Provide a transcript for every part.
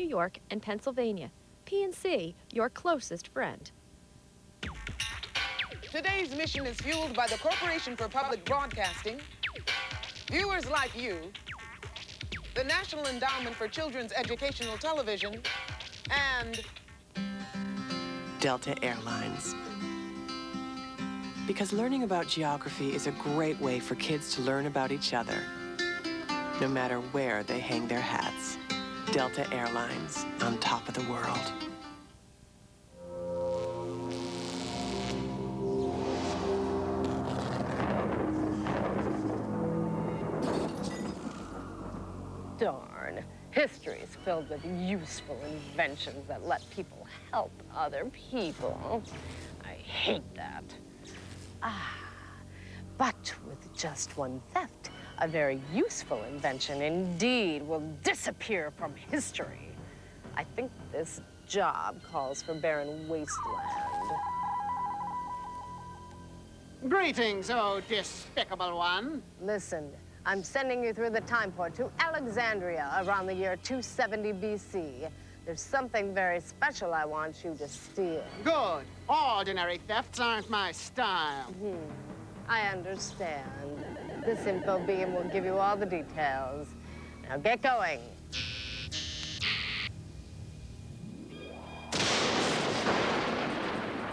York, and Pennsylvania. PNC, your closest friend. Today's mission is fueled by the Corporation for Public Broadcasting, viewers like you, the National Endowment for Children's Educational Television, and Delta Airlines. Because learning about geography is a great way for kids to learn about each other, no matter where they hang their hats. Delta Airlines, on top of the world. Darn. History is filled with useful inventions that let people help other people. I hate that. But with just one theft, a very useful invention indeed will disappear from history. I think this job calls for barren wasteland. Greetings, oh despicable one. Listen, I'm sending you through the time port to Alexandria around the year 270 BC. There's something very special I want you to steal. Good. Ordinary thefts aren't my style. I understand. This info beam will give you all the details. Now get going.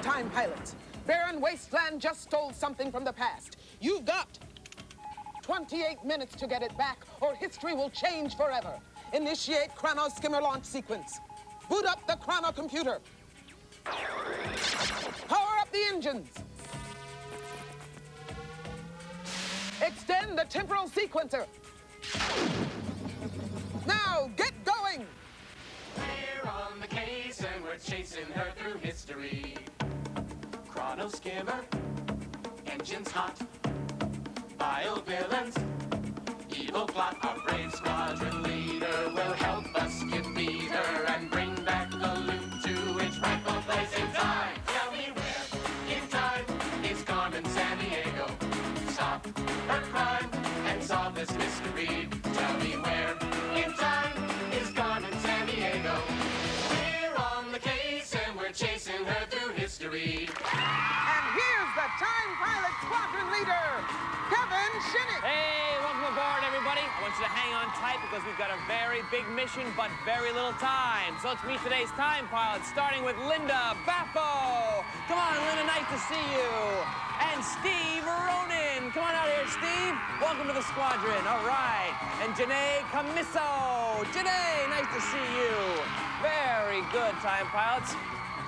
Time pilots. Barren Wasteland just stole something from the past. You've got 28 minutes to get it back, or history will change forever. Initiate chrono skimmer launch sequence. Boot up the chrono computer. Power up the engines. Extend the temporal sequencer. Now, get going! We're on the case and we're chasing her through history. Chrono skimmer, engines hot, vile villains, evil plot. Our brave squadron leader will help us defeat her and bring back the loot to its rightful place in time. Tell me where in time is Carmen Sandiego? Stop her crime and solve this mystery. Tell me where in time is Carmen Sandiego? We're on the case and we're chasing her through history. And here's the time pilot squadron leader, Kevin Shinnick. Hey, welcome aboard, everybody. I want you to hang on tight because we've got a very big mission, but very little time. So let's meet today's time pilots, starting with Linda Baffo. Come on, Linda, nice to see you. And Steve Ronan. Come on out here, Steve. Welcome to the squadron. All right. And Janae Camiso. Janae, nice to see you. Very good, time pilots.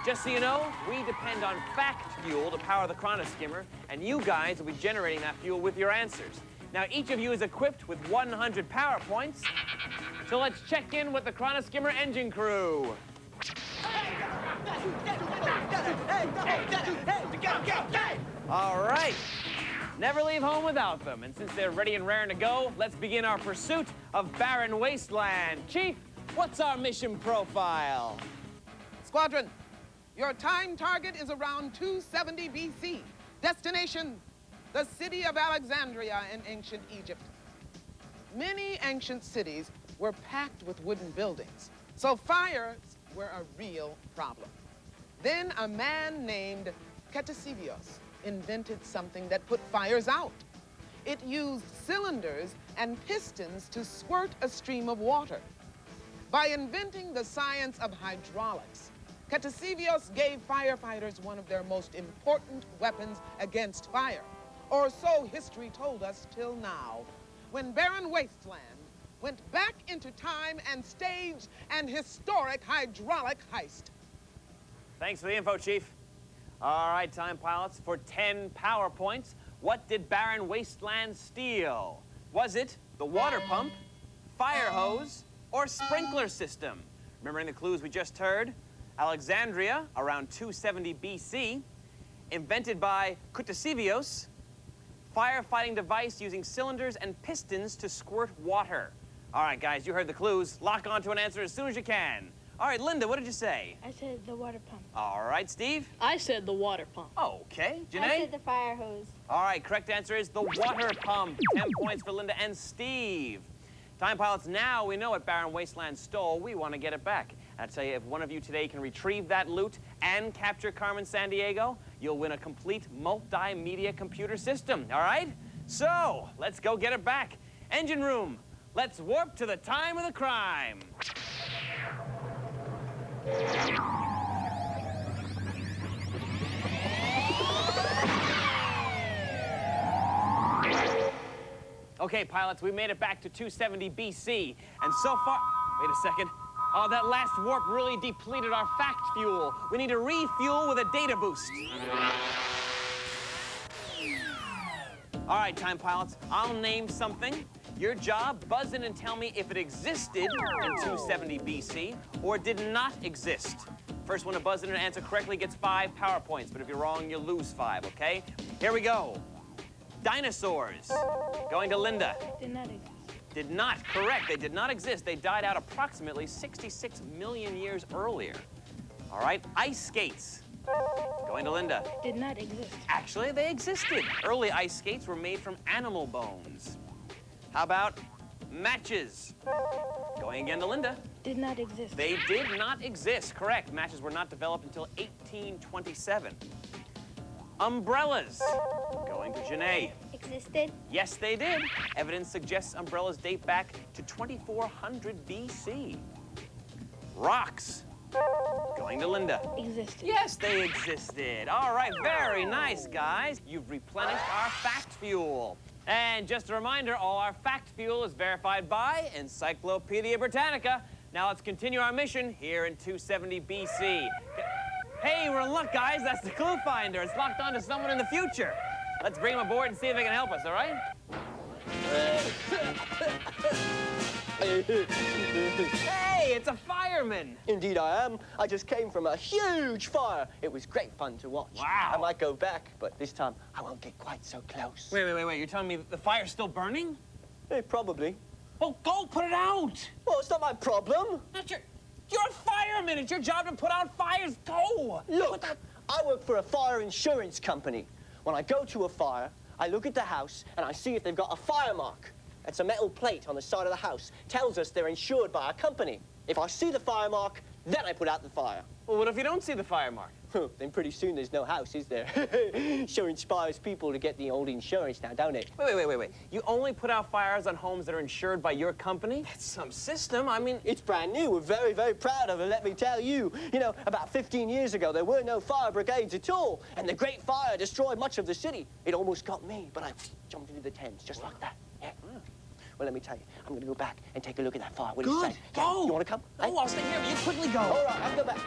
Just so you know, we depend on fact fuel to power the chrono skimmer, and you guys will be generating that fuel with your answers. Now, each of you is equipped with 100 power points, so let's check in with the chrono skimmer engine crew. All right. Never leave home without them, and since they're ready and raring to go, let's begin our pursuit of barren wasteland. Chief, what's our mission profile? Squadron, your time target is around 270 BC. Destination, the city of Alexandria in ancient Egypt. Many ancient cities were packed with wooden buildings, so fires were a real problem. Then a man named Ketesivios invented something that put fires out. It used cylinders and pistons to squirt a stream of water. By inventing the science of hydraulics, Ketesivios gave firefighters one of their most important weapons against fire, or so history told us till now, when barren wasteland went back into time and staged an historic hydraulic heist. Thanks for the info, Chief. All right, time pilots, for 10 power points, what did barren wasteland steal? Was it the water pump, fire hose, or sprinkler system? Remembering the clues we just heard? Alexandria, around 270 BC, invented by Ketesivios, firefighting device using cylinders and pistons to squirt water. All right, guys, you heard the clues. Lock on to an answer as soon as you can. All right, Linda, what did you say? I said the water pump. All right, Steve? I said the water pump. Okay, Janae? I said the fire hose. All right, correct answer is the water pump. 10 points for Linda and Steve. Time pilots, now we know what Barren Wasteland stole. We want to get it back. And I tell you, if one of you today can retrieve that loot and capture Carmen Sandiego, you'll win a complete multimedia computer system, all right? So, let's go get it back. Engine room, let's warp to the time of the crime. Okay, pilots, we made it back to 270 BC, and so far... Wait a second. Oh, that last warp really depleted our fact fuel. We need to refuel with a data boost. All right, time pilots, I'll name something. Your job, buzz in and tell me if it existed in 270 BC or did not exist. First one to buzz in and answer correctly gets 5 power points, but if you're wrong, you lose 5, okay? Here we go. Dinosaurs. Going to Linda. Did not exist. Did not, correct. They did not exist. They died out approximately 66 million years earlier. All right, ice skates. Going to Linda. Did not exist. Actually, they existed. Early ice skates were made from animal bones. How about matches? Going again to Linda. Did not exist. They did not exist, correct. Matches were not developed until 1827. Umbrellas. Going to Janae. Existed. Yes, they did. Evidence suggests umbrellas date back to 2400 BC. Rocks. Going to Linda. Existed. Yes, they existed. All right, very nice, guys. You've replenished our fact fuel. And just a reminder, all our fact fuel is verified by Encyclopedia Britannica. Now let's continue our mission here in 270 BC. Hey, we're in luck, guys. That's the clue finder. It's locked onto someone in the future. Let's bring him aboard and see if they can help us, all right? Hey, it's a fireman. Indeed I am. I just came from a huge fire. It was great fun to watch. Wow. I might go back, but this time I won't get quite so close. Wait. You're telling me the fire's still burning? Probably. Well, go put it out. Well, it's not my problem. You're a fireman. It's your job to put out fires. Go. Look, I work for a fire insurance company. When I go to a fire, I look at the house and I see if they've got a fire mark. It's a metal plate on the side of the house. Tells us they're insured by our company. If I see the fire mark, then I put out the fire. Well, what if you don't see the fire mark? Then pretty soon there's no house, is there? Sure inspires people to get the old insurance now, don't it? Wait. You only put out fires on homes that are insured by your company? That's some system. I mean... It's brand new. We're very, very proud of it, let me tell you. You know, about 15 years ago, there were no fire brigades at all. And the Great Fire destroyed much of the city. It almost got me, but I jumped into the Thames, just like that. Yeah. Well, let me tell you, I'm going to go back and take a look at that fire. What do you say? Go. You want to come? Oh, I'll stay here. You quickly go. All right, I'll go back.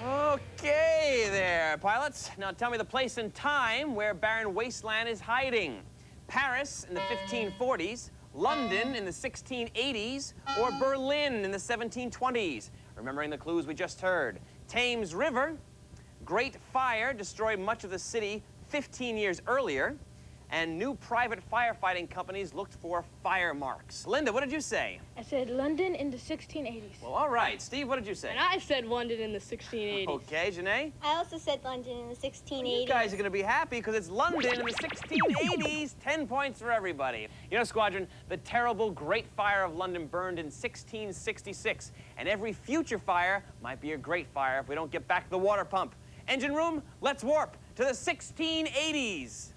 Okay there, pilots. Now tell me the place and time where Barren Wasteland is hiding. Paris in the 1540s, London in the 1680s, or Berlin in the 1720s. Remembering the clues we just heard. Thames River, Great Fire destroyed much of the city 15 years earlier, and new private firefighting companies looked for fire marks. Linda, what did you say? I said London in the 1680s. Well, all right. Steve, what did you say? And I said London in the 1680s. Okay, Janae? I also said London in the 1680s. You guys are going to be happy because it's London in the 1680s. 10 points for everybody. You know, Squadron, the terrible Great Fire of London burned in 1666, and every future fire might be a great fire if we don't get back the water pump. Engine room, let's warp to the 1680s.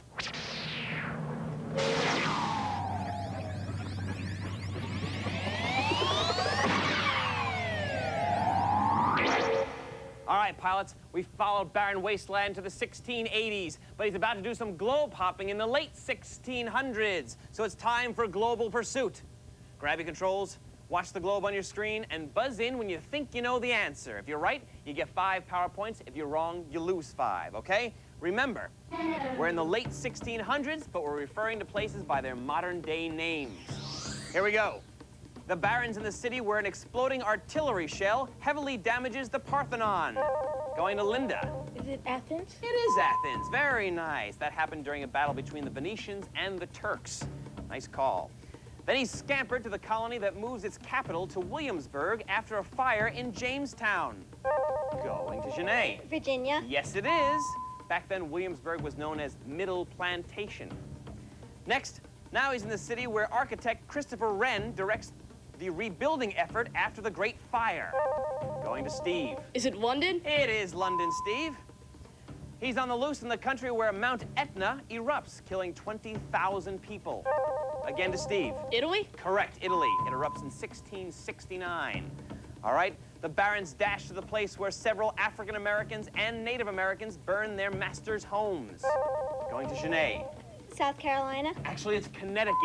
All right, pilots, we followed Barren Wasteland to the 1680s, but he's about to do some globe hopping in the late 1600s, so it's time for global pursuit. Grab your controls, watch the globe on your screen, and buzz in when you think you know the answer. If you're right, you get 5 power points. If you're wrong, you lose 5, okay? Remember, we're in the late 1600s, but we're referring to places by their modern-day names. Here we go. The barons in the city where an exploding artillery shell heavily damages the Parthenon. Going to Linda. Is it Athens? It is Athens. Very nice. That happened during a battle between the Venetians and the Turks. Nice call. Then he scampered to the colony that moves its capital to Williamsburg after a fire in Jamestown. Going to Janae. Virginia. Yes, it is. Back then, Williamsburg was known as Middle Plantation. Next, Now he's in the city where architect Christopher Wren directs the rebuilding effort after the Great Fire. Going to Steve. Is it London? It is London, Steve. He's on the loose in the country where Mount Etna erupts, killing 20,000 people. Again to Steve. Italy? Correct, Italy. It erupts in 1669. All right, the barons dash to the place where several African Americans and Native Americans burn their masters' homes. Going to Janae. South Carolina. Actually, it's Connecticut.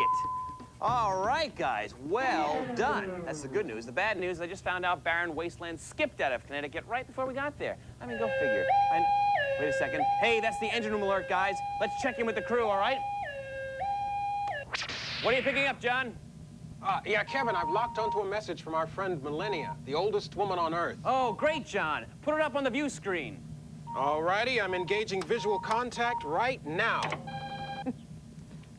All right, guys, well done. That's the good news. The bad news, I just found out Barren Wasteland skipped out of Connecticut right before we got there. I mean, go figure. Wait a second. Hey, that's the engine room alert, guys. Let's check in with the crew, all right? What are you picking up, John? Yeah, Kevin, I've locked onto a message from our friend Millennia, the oldest woman on Earth. Oh, great, John. Put it up on the view screen. All righty, I'm engaging visual contact right now.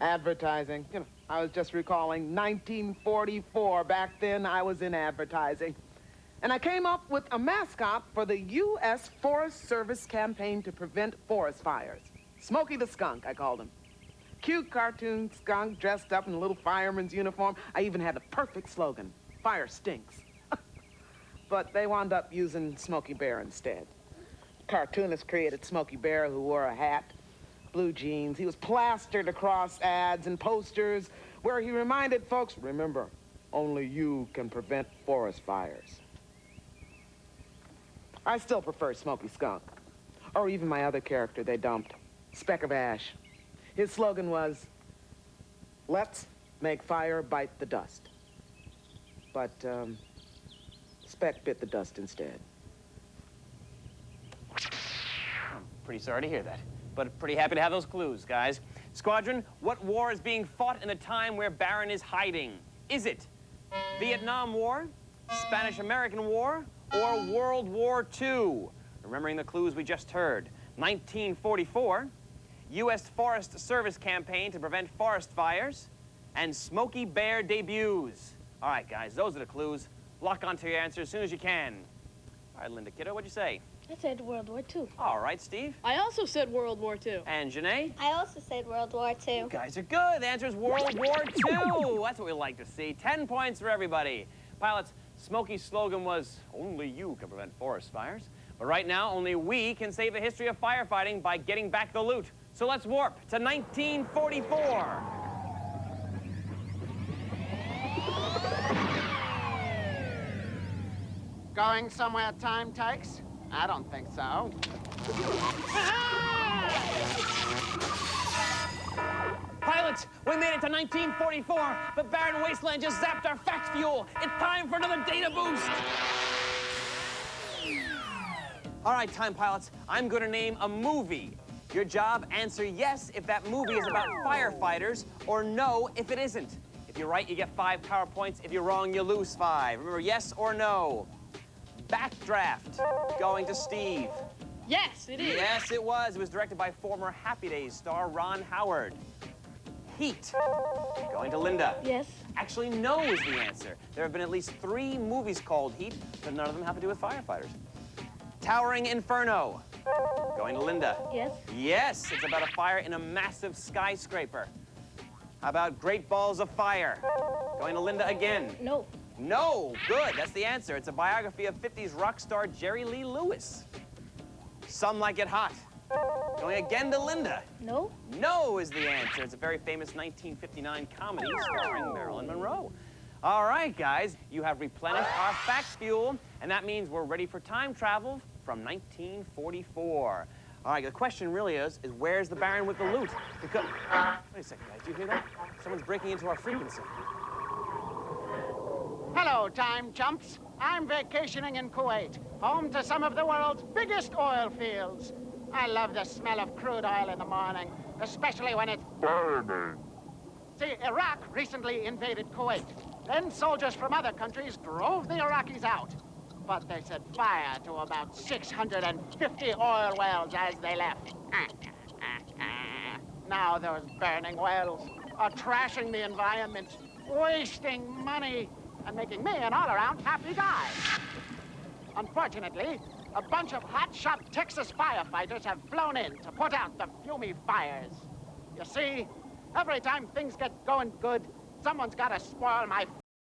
Advertising. You know, I was just recalling 1944. Back then, I was in advertising. And I came up with a mascot for the U.S. Forest Service campaign to prevent forest fires. Smokey the Skunk, I called him. Cute cartoon skunk dressed up in a little fireman's uniform. I even had the perfect slogan, fire stinks. But they wound up using Smokey Bear instead. Cartoonist created Smokey Bear, who wore a hat, blue jeans. He was plastered across ads and posters where he reminded folks, remember, only you can prevent forest fires. I still prefer Smokey Skunk, or even my other character they dumped, Speck of Ash. His slogan was, let's make fire bite the dust. But Speck bit the dust instead. I'm pretty sorry to hear that, but pretty happy to have those clues, guys. Squadron, what war is being fought in the time where Barron is hiding? Is it Vietnam War, Spanish-American War, or World War II? Remembering the clues we just heard. 1944, U.S. Forest Service campaign to prevent forest fires, and Smokey Bear debuts. All right, guys, those are the clues. Lock onto your answer as soon as you can. All right, Linda Kiddo, what'd you say? I said World War II. All right, Steve. I also said World War II. And Janae? I also said World War II. You guys are good. The answer is World War II. That's what we like to see. 10 points for everybody. Pilots, Smokey's slogan was, only you can prevent forest fires. But right now, only we can save the history of firefighting by getting back the loot. So let's warp to 1944. Going somewhere time takes? I don't think so. Pilots, we made it to 1944, but Barren Wasteland just zapped our fact fuel. It's time for another data boost. All right, time pilots, I'm going to name a movie. Your job, answer yes if that movie is about firefighters, or no if it isn't. If you're right, you get 5 power points. If you're wrong, you lose 5. Remember, yes or no. Backdraft, going to Steve. Yes, it is. Yes, it was. It was directed by former Happy Days star Ron Howard. Heat, going to Linda. Yes. Actually, no is the answer. There have been at least 3 movies called Heat, but none of them have to do with firefighters. Towering Inferno, going to Linda. Yes. Yes, it's about a fire in a massive skyscraper. How about Great Balls of Fire? Going to Linda again. No. No, good, that's the answer. It's a biography of 50s rock star Jerry Lee Lewis. Some Like It Hot. Going again to Linda. No. No is the answer. It's a very famous 1959 comedy starring Marilyn Monroe. All right, guys, you have replenished our fact fuel, and that means we're ready for time travel from 1944. All right, the question really is where's the Baron with the loot? Because, wait a second, guys, do you hear that? Someone's breaking into our frequency. Hello, time chumps. I'm vacationing in Kuwait, home to some of the world's biggest oil fields. I love the smell of crude oil in the morning, especially when it's burning. See, Iraq recently invaded Kuwait. Then soldiers from other countries drove the Iraqis out. But they set fire to about 650 oil wells as they left. Now those burning wells are trashing the environment, wasting money, and making me an all-around happy guy. Unfortunately, a bunch of hotshot Texas firefighters have flown in to put out the fumy fires. You see, Every time things get going good, someone's got to spoil my